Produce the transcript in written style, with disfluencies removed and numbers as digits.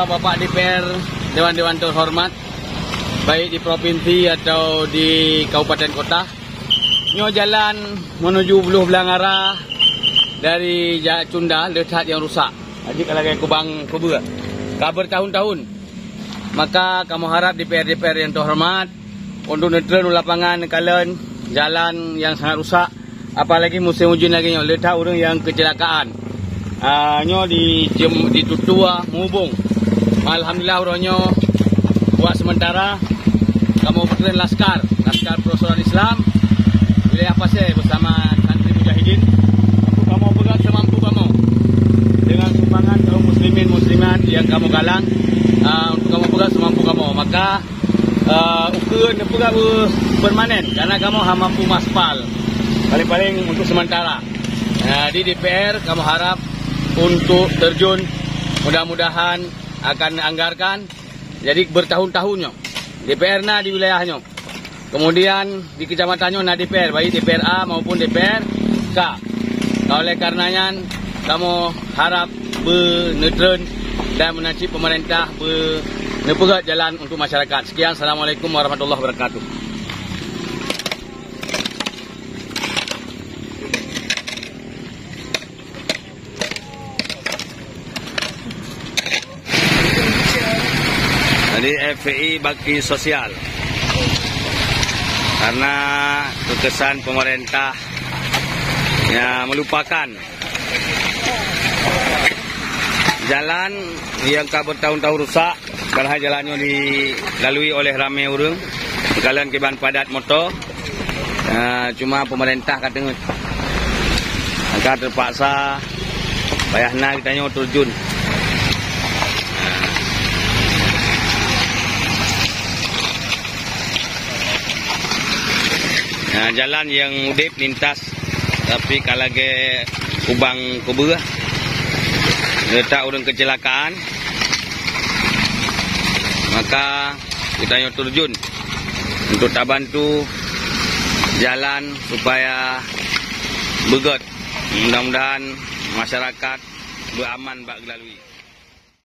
Bapak DPR, Dewan-Dewan terhormat, baik di provinsi atau di kabupaten kota, nyo jalan menuju Beluh Belangara dari Cunda letak yang rusak. Jadi kalau kayak kubang kubu, kabar tahun-tahun. Maka kamu harap DPR yang terhormat untuk netral lapangan kalian jalan yang sangat rusak. Apalagi musim hujan lagi nyo letak orang yang kecelakaan. Nyo ditutua menghubung. Alhamdulillah orangnya buat sementara kamu berkeren Laskar Persaudaraan Islam wilayah Pasir bersama santri mujahidin untuk kamu pegang semampu kamu dengan sumbangan kaum muslimin muslimat yang kamu galang untuk kamu pegang semampu kamu. Maka ukuran pegang permanen karena kamu mampu maspal paling-paling untuk sementara. Di DPR kamu harap untuk terjun, mudah-mudahan akan anggarkan jadi bertahun-tahunnya DPR di wilayahnya, kemudian di kecamatannya DPR baik DPR A maupun DPR K. Oleh karenanya kamu harap bernetron dan menanti pemerintah bernepegat jalan untuk masyarakat. Sekian, Assalamualaikum warahmatullahi wabarakatuh. Jadi FPI bakti sosial karena kekesan pemerintah yang melupakan jalan yang bertahun-tahun rusak karena jalannya dilalui oleh ramai orang sekalian keban padat motor. Cuma pemerintah katanya maka terpaksa bayarnya kitanya terjun. Jalan yang udip lintas tapi kalau ke kubang kubur letak orang kecelakaan, maka kita yang terjun untuk tak bantu jalan supaya begot. Mudah-mudahan masyarakat beraman bak lalui.